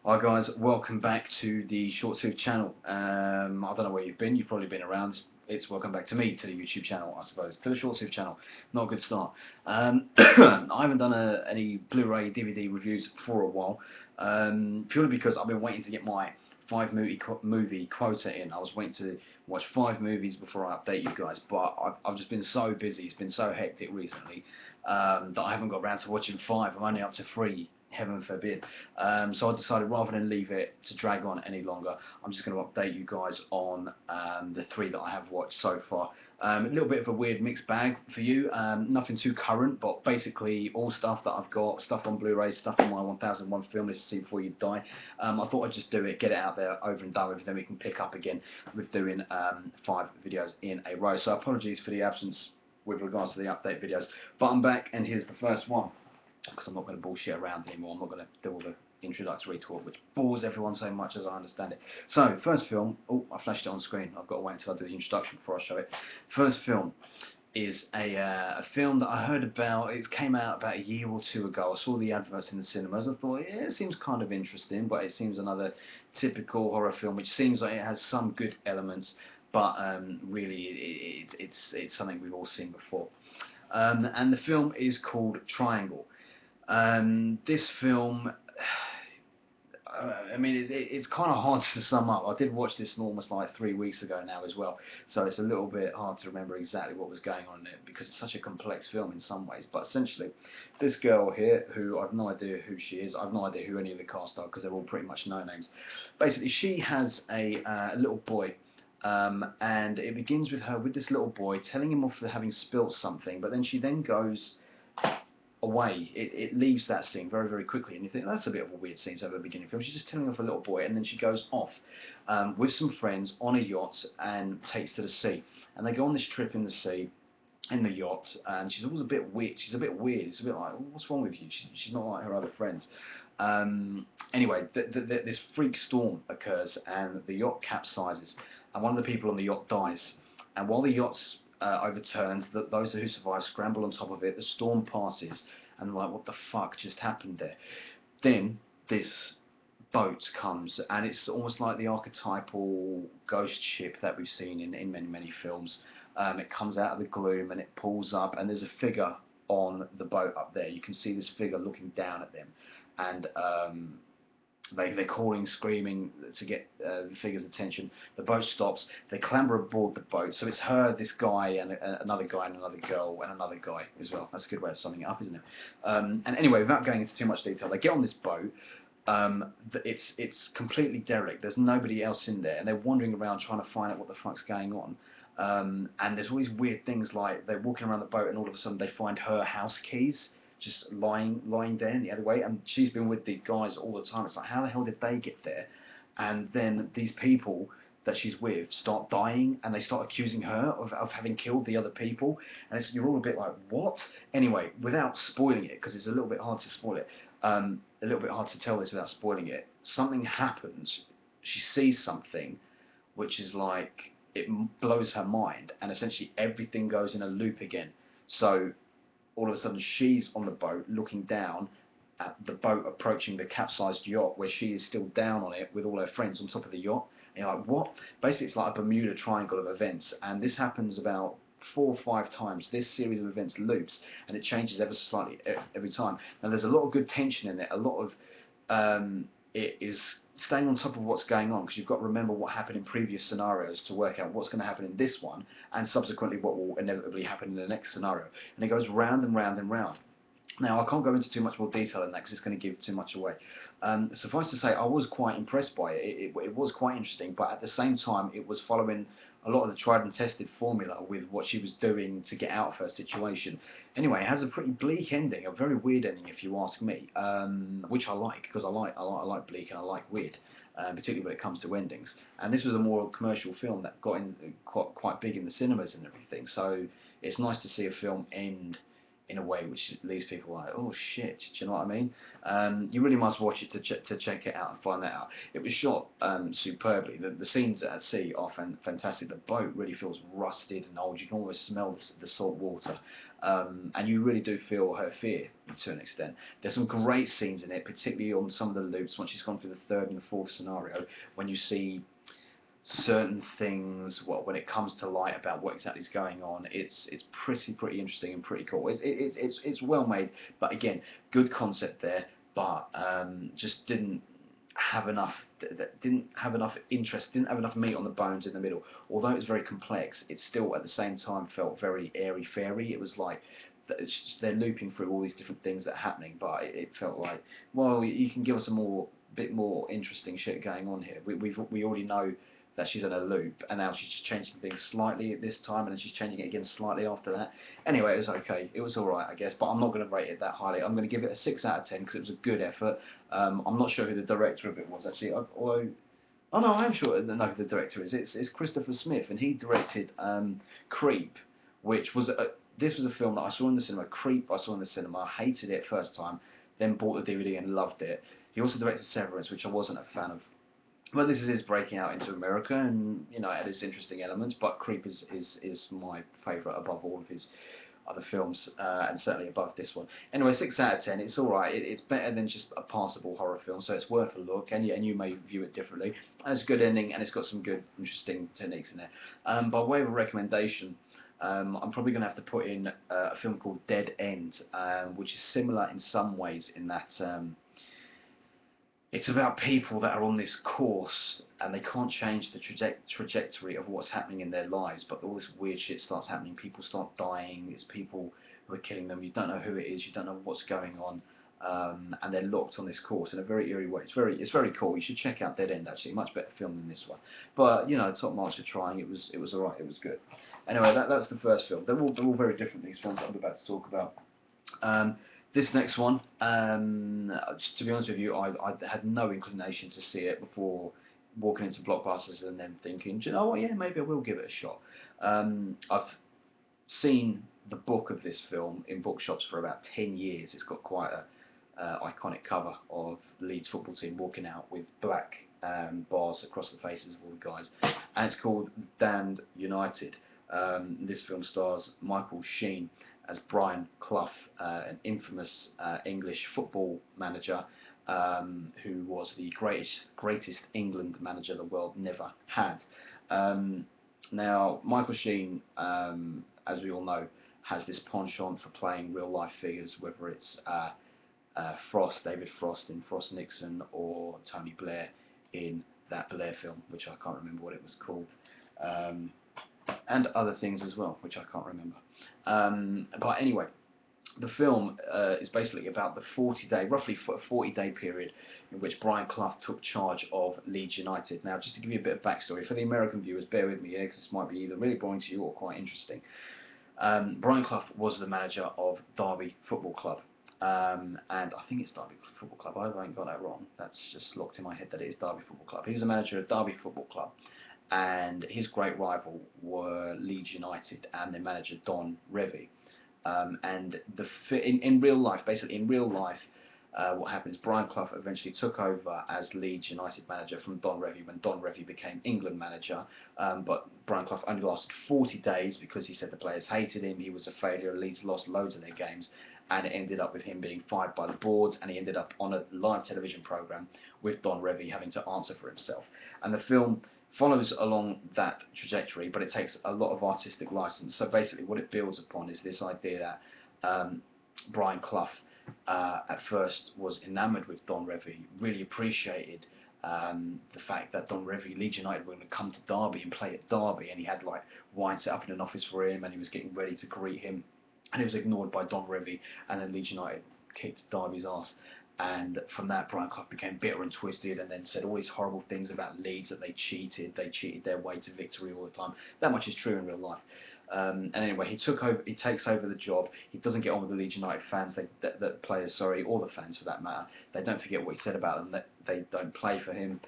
Hi guys, welcome back to the Short Tooth channel. I don't know where you've been. You've probably been around. It's welcome back to me, to the YouTube channel, I suppose, to the Short Tooth channel. Not a good start. I haven't done any Blu-ray DVD reviews for a while, purely because I've been waiting to get my movie quota in. I was waiting to watch 5 movies before I update you guys, but I've just been so busy. It's been so hectic recently that I haven't got around to watching 5. I'm only up to 3. Heaven forbid. So I decided rather than leave it to drag on any longer, I'm just going to update you guys on the 3 that I have watched so far. A little bit of a weird mixed bag for you, nothing too current, but basically all stuff that I've got, stuff on Blu-ray, stuff on my 1001 film list to see before you die. I thought I'd just do it, get it out there, over and done with, then we can pick up again with doing 5 videos in a row. So apologies for the absence with regards to the update videos, but I'm back and here's the first one, because I'm not going to bullshit around anymore. I'm not going to do all the introductory talk, which bores everyone so much, as I understand it. So, first film. Oh, I flashed it on screen. I've got to wait until I do the introduction before I show it. First film is a film that I heard about. It came out about a year or two ago. I saw the adverts in the cinemas. I thought, yeah, it seems kind of interesting, but it seems another typical horror film, which seems like it has some good elements, but really it's something we've all seen before. And the film is called Triangle. This film, I mean, it's kind of hard to sum up. I did watch this almost like 3 weeks ago now as well, so it's a little bit hard to remember exactly what was going on in it because it's such a complex film in some ways. But essentially, this girl here, who I've no idea who she is, I've no idea who any of the cast are because they're all pretty much no names. Basically, she has a little boy. And it begins with her with this little boy telling him off for having spilt something, but then she then goes away. It leaves that scene very, very quickly, and you think that's a bit of a weird scene at the beginning of the film. She's just telling off a little boy, and then she goes off with some friends on a yacht and takes to the sea. And they go on this trip in the sea, in the yacht, and she's always a bit weird. She's a bit weird. It's a bit like, what's wrong with you? She's not like her other friends. Anyway, this freak storm occurs, and the yacht capsizes, and one of the people on the yacht dies. And while the yacht's overturns, those who survive scramble on top of it. The storm passes, and like, what the fuck just happened there? Then this boat comes, and it's almost like the archetypal ghost ship that we've seen in many, many films. It comes out of the gloom, and it pulls up, and there's a figure on the boat up there. You can see this figure looking down at them, and they're calling, screaming to get the figure's attention. The boat stops. They clamber aboard the boat. So it's her, this guy, and another guy, and another girl, and another guy as well. That's a good way of summing it up, isn't it? And anyway, without going into too much detail, they get on this boat. It's completely derelict. There's nobody else in there, and they're wandering around trying to find out what the fuck's going on. And there's all these weird things, like they're walking around the boat, and all of a sudden they find her house keys just lying there in the other way, and she's been with the guys all the time. It's like, how the hell did they get there? And then these people that she's with start dying, and they start accusing her of having killed the other people, and you're all a bit like, what? Anyway, without spoiling it, because it's a little bit hard to spoil it, a little bit hard to tell this without spoiling it, something happens. She sees something which is like, it blows her mind, and essentially everything goes in a loop again. So all of a sudden she's on the boat looking down at the boat approaching the capsized yacht, where she is still down on it with all her friends on top of the yacht. And you're like, what? Basically, it's like a Bermuda Triangle of events, and this happens about 4 or 5 times. This series of events loops, and it changes ever so slightly every time. Now there's a lot of good tension in it, a lot of it is staying on top of what's going on, because you've got to remember what happened in previous scenarios to work out what's going to happen in this one, and subsequently what will inevitably happen in the next scenario. And it goes round and round and round. Now, I can't go into too much more detail than that because it's going to give too much away. Suffice to say, I was quite impressed by it. It was quite interesting, but at the same time, it was following a lot of the tried and tested formula with what she was doing to get out of her situation. Anyway, it has a pretty bleak ending, a very weird ending if you ask me, which I like, because I like bleak and I like weird, particularly when it comes to endings. And this was a more commercial film that got in quite big in the cinemas and everything, so it's nice to see a film end in a way which leaves people like, oh shit, do you know what I mean? You really must watch it to check it out and find that out. It was shot superbly. The scenes at sea are fantastic. The boat really feels rusted and old. You can almost smell the salt water. And you really do feel her fear to an extent. There's some great scenes in it, particularly on some of the loops once she's gone through the third and the fourth scenario, when you see certain things, when it comes to light about what exactly is going on. It's pretty interesting and pretty cool. It's well made, but again, good concept there, but just didn't have enough interest, didn't have enough meat on the bones in the middle. Although it was very complex, it still at the same time felt very airy fairy. It was like they're looping through all these different things that are happening, but it felt like, well, you can give us a bit more interesting shit going on here. We already know that she's in a loop, and now she's just changing things slightly at this time, and then she's changing it again slightly after that. Anyway, it was okay. It was alright, I guess, but I'm not going to rate it that highly. I'm going to give it a 6 out of 10 because it was a good effort. I'm not sure who the director of it was, actually. Although, oh no, I am sure I know who the director is. It's Christopher Smith, and he directed Creep, which was this was a film that I saw in the cinema. Creep, I saw in the cinema. I hated it first time, then bought the DVD and loved it. He also directed Severance, which I wasn't a fan of. Well, this is his breaking out into America, and you know, it has interesting elements. But Creep is my favourite above all of his other films, and certainly above this one. Anyway, 6 out of 10. It's all right. It's better than just a passable horror film, so it's worth a look. And you may view it differently. And it's a good ending, and it's got some good, interesting techniques in there. By way of a recommendation, I'm probably going to have to put in a film called Dead End, which is similar in some ways in that. It's about people that are on this course and they can't change the trajectory of what's happening in their lives, but all this weird shit starts happening. People start dying. It's people who are killing them. You don't know who it is. You don't know what's going on, and they're locked on this course in a very eerie way. It's very cool. You should check out Dead End. Actually, much better film than this one. But you know, top marks for trying. It was alright. It was good. Anyway, that's the first film. They're all very different. These films I'm about to talk about. This next one, just to be honest with you, I had no inclination to see it before walking into Blockbusters and then thinking, do you know what, yeah, maybe I will give it a shot. I've seen the book of this film in bookshops for about 10 years. It's got quite a iconic cover of the Leeds football team walking out with black bars across the faces of all the guys, and it's called Damned United. This film stars Michael Sheen as Brian Clough, an infamous English football manager who was the greatest England manager the world never had. Now, Michael Sheen, as we all know, has this penchant for playing real life figures, whether it's David Frost in Frost Nixon, or Tony Blair in that Blair film, which I can't remember what it was called. And other things as well, which I can't remember. But anyway, the film is basically about the roughly 40-day period in which Brian Clough took charge of Leeds United. Now, just to give you a bit of backstory, for the American viewers, bear with me here, because this might be either really boring to you or quite interesting. Brian Clough was the manager of Derby Football Club. And I think it's Derby Football Club. I ain't got that wrong. That's just locked in my head that it is Derby Football Club. He was the manager of Derby Football Club, and his great rival were Leeds United and their manager Don Revie. And in real life, what happened is Brian Clough eventually took over as Leeds United manager from Don Revie when Don Revie became England manager. But Brian Clough only lasted 40 days because he said the players hated him. He was a failure. Leeds lost loads of their games, and it ended up with him being fired by the board, and he ended up on a live television programme with Don Revie having to answer for himself. And the film follows along that trajectory, but it takes a lot of artistic license. So basically what it builds upon is this idea that Brian Clough at first was enamoured with Don Revie, really appreciated the fact that Don Revie, Leeds United, were going to come to Derby and play at Derby, and he had like wine set up in an office for him, and he was getting ready to greet him, and he was ignored by Don Revie, and then Leeds United kicked Derby's ass. And from that, Brian Clough became bitter and twisted, and then said all these horrible things about Leeds, that they cheated their way to victory all the time. That much is true in real life. And anyway, he takes over the job. He doesn't get on with the Leeds United fans, the players, or the fans for that matter. They don't forget what he said about them. That they don't play for him.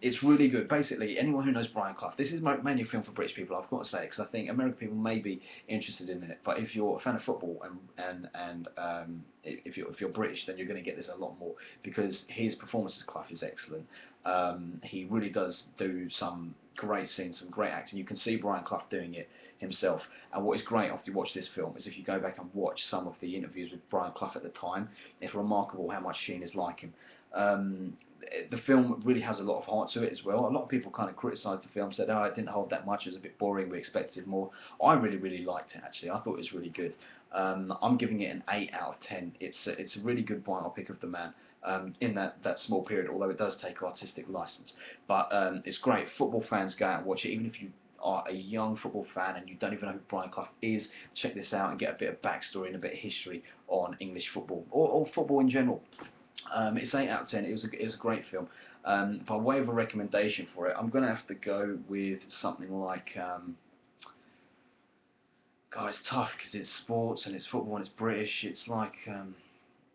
It's really good. Basically, anyone who knows Brian Clough, this is mainly a film for British people. I've got to say, because I think American people may be interested in it. But if you're a fan of football and if you're British, then you're going to get this a lot more because his performance as Clough is excellent. He really does do some great scenes, some great acting. You can see Brian Clough doing it himself. And what is great after you watch this film is if you go back and watch some of the interviews with Brian Clough at the time, it's remarkable how much Sheen is like him. Um, the film really has a lot of heart to it as well. A lot of people kind of criticised the film, said, "Oh, it didn't hold that much. It was a bit boring. We expected more." I really, really liked it actually. I thought it was really good. I'm giving it an 8 out of 10. It's a really good biopic of the man. In that small period, although it does take artistic license, but it's great. Football fans go out and watch it, even if you are a young football fan and you don't even know who Brian Clough is. Check this out and get a bit of backstory and a bit of history on English football or football in general. It's 8 out of 10. It was a great film. By way of a recommendation for it, I'm going to have to go with something like. God, it's tough because it's sports and it's football and it's British. It's like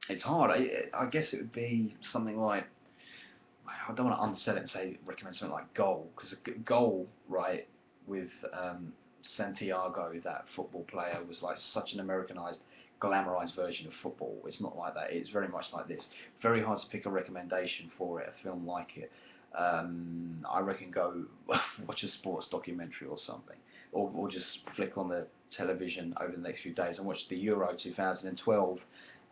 it's hard. I guess it would be something like. I don't want to undersell it and say recommend something like Goal, because Goal, right, with Santiago, that football player, was like such an Americanized, glamorized version of football. It's not like that. It's very much like this. Very hard to pick a recommendation for it, a film like it. I reckon go watch a sports documentary or something, or just flick on the television over the next few days and watch the Euro 2012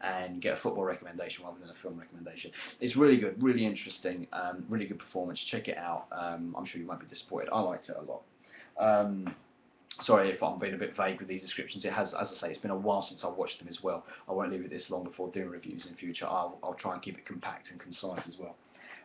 and get a football recommendation rather than a film recommendation. It's really good, really interesting, really good performance. Check it out. I'm sure you won't be disappointed. I liked it a lot. Sorry if I'm being a bit vague with these descriptions. It has, as I say, it's been a while since I watched them as well. I won't leave it this long before doing reviews in future. I'll try and keep it compact and concise as well.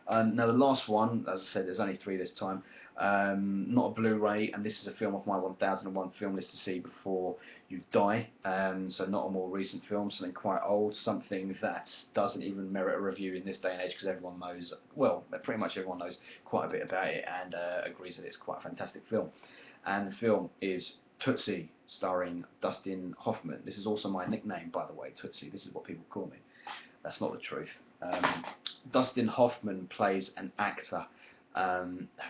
Now the last one, as I said, there's only 3 this time. Not a Blu-ray, and this is a film off my 1001 film list to see before you die. So not a more recent film, something quite old, something that doesn't even merit a review in this day and age because everyone knows, well, pretty much everyone knows quite a bit about it and agrees that it's quite a fantastic film. And the film is Tootsie, starring Dustin Hoffman. This is also my nickname, by the way, Tootsie. This is what people call me. That's not the truth. Dustin Hoffman plays an actor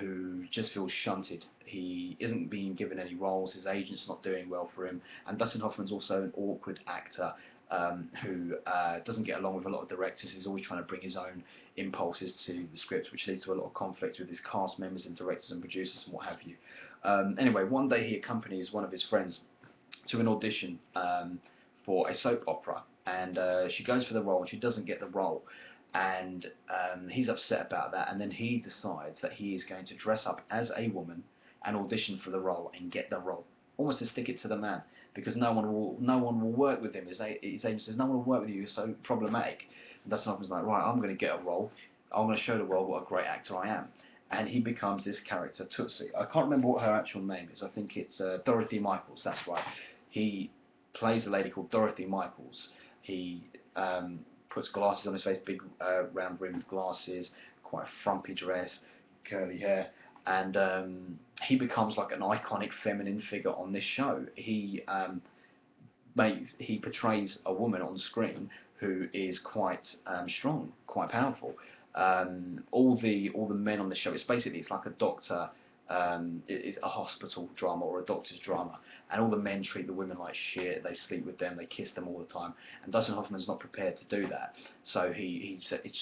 who just feels shunted. He isn't being given any roles, his agent's not doing well for him, and Dustin Hoffman's also an awkward actor who doesn't get along with a lot of directors. He's always trying to bring his own impulses to the script, which leads to a lot of conflict with his cast members and directors and producers and what have you. Anyway, one day he accompanies one of his friends to an audition for a soap opera, and she goes for the role and she doesn't get the role, and he's upset about that, and then he decides that he is going to dress up as a woman and audition for the role and get the role, almost to stick it to the man, because no one will work with him. His agent says, "No one will work with you, you're so problematic." And Dustin Hoffman's like, "Right, I'm going to get a role, I'm going to show the world what a great actor I am." And he becomes this character, Tootsie. I can't remember what her actual name is. I think it's Dorothy Michaels, that's right. He plays a lady called Dorothy Michaels. He puts glasses on his face, big round rimmed glasses, quite a frumpy dress, curly hair, and he becomes like an iconic feminine figure on this show. He portrays a woman on screen who is quite strong, quite powerful. All the men on the show, it's like a doctor. It's a hospital drama or a doctor's drama, and all the men treat the women like shit. They sleep with them, they kiss them all the time, and Dustin Hoffman's not prepared to do that. So he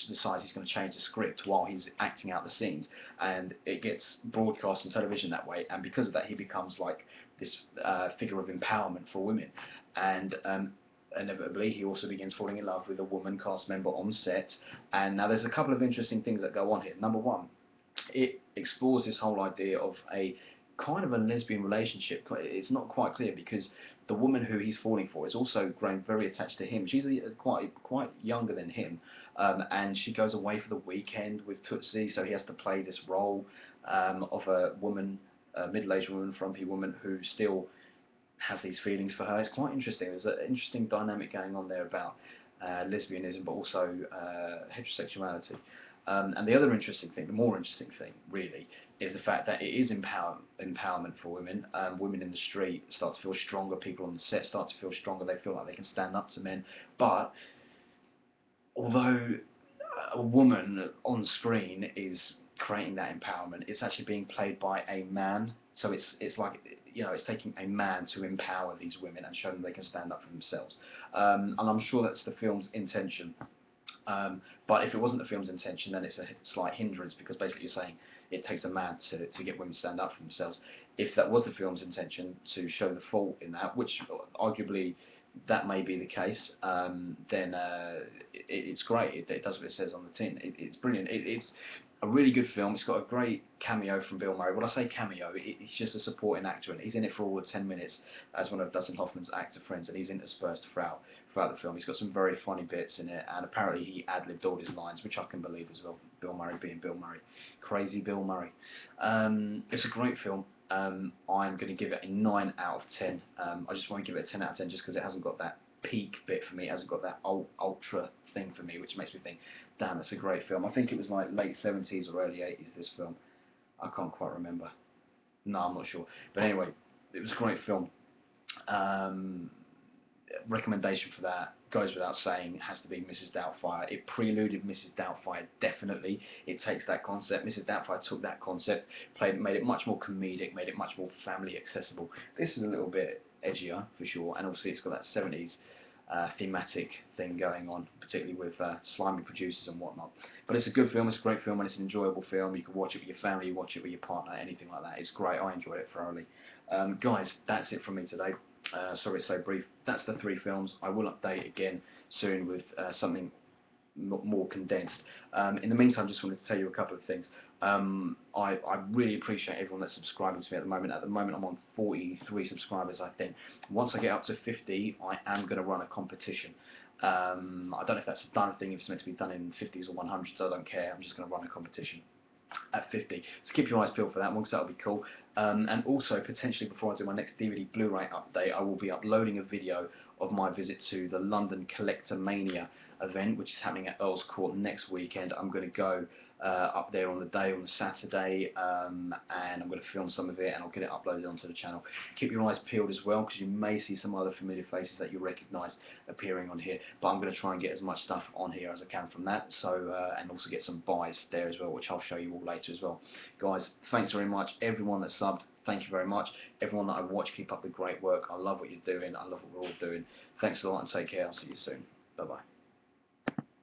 decides he's going to change the script while he's acting out the scenes, and it gets broadcast on television that way. And because of that, he becomes like this figure of empowerment for women, and inevitably he also begins falling in love with a woman cast member on set. And now there's a couple of interesting things that go on here. Number one, it explores this whole idea of a kind of a lesbian relationship. It's not quite clear because the woman who he's falling for is also growing very attached to him. She's quite younger than him, and she goes away for the weekend with Tootsie, so he has to play this role of a woman, a middle-aged woman, frumpy woman who still has these feelings for her. It's quite interesting. There's an interesting dynamic going on there about lesbianism, but also heterosexuality. And the other interesting thing, the more interesting thing, really, is the fact that it is empowerment for women. Women in the street start to feel stronger. People on the set start to feel stronger. They feel like they can stand up to men. But although a woman on screen is creating that empowerment. It's actually being played by a man, so it's like, you know, it's taking a man to empower these women and show them they can stand up for themselves. And I'm sure that's the film's intention. But if it wasn't the film's intention, then it's a slight hindrance, because basically you're saying it takes a man to get women to stand up for themselves. If that was the film's intention, to show the fault in that, which arguably that may be the case, then it's great. It does what it says on the tin. It's brilliant. It's a really good film. It's got a great cameo from Bill Murray. When I say cameo, he's just a supporting actor, and he's in it for all of 10 minutes as one of Dustin Hoffman's actor friends, and he's interspersed throughout the film. He's got some very funny bits in it, and apparently he ad-libbed all his lines, which I can believe as well. Bill Murray being Bill Murray. Crazy Bill Murray. It's a great film. I'm going to give it a 9 out of 10. I just want to give it a 10 out of 10 just because it hasn't got that peak bit for me. It hasn't got that ultra thing for me, which makes me think, damn, that's a great film. I think it was like late 70s or early 80s, this film. I can't quite remember. No, I'm not sure. But anyway, it was a great film. Recommendation for that goes without saying, has to be Mrs. Doubtfire. It preluded Mrs. Doubtfire, definitely. It takes that concept. Mrs. Doubtfire took that concept, made it much more comedic, made it much more family accessible. This is a little bit edgier for sure, and obviously it's got that 70s thematic thing going on, particularly with slimy producers and whatnot. But it's a good film. It's a great film, and it's an enjoyable film. You can watch it with your family, you watch it with your partner, anything like that. It's great. I enjoyed it thoroughly. Guys, that's it from me today. Sorry it's so brief. That's the 3 films. I will update again soon with something more condensed. In the meantime, just wanted to tell you a couple of things. I really appreciate everyone that's subscribing to me at the moment. At the moment, I'm on 43 subscribers, I think. Once I get up to 50, I am going to run a competition. I don't know if that's a done thing, if it's meant to be done in 50s or 100s, I don't care. I'm just going to run a competition at 50. So keep your eyes peeled for that one, because that'll be cool. And also, potentially before I do my next DVD Blu-ray update, I will be uploading a video of my visit to the London Collector Mania event, which is happening at Earl's Court next weekend. I'm going to go up there on the day, on the Saturday, and I'm going to film some of it, and I'll get it uploaded onto the channel. Keep your eyes peeled as well, because you may see some other familiar faces that you recognise appearing on here, but I'm going to try and get as much stuff on here as I can from that, so and also get some buys there as well, which I'll show you all later as well. Guys, thanks very much. Everyone that subbed, thank you very much. Everyone that I watch, keep up the great work. I love what you're doing. I love what we're all doing. Thanks a lot, and take care. I'll see you soon. Bye-bye.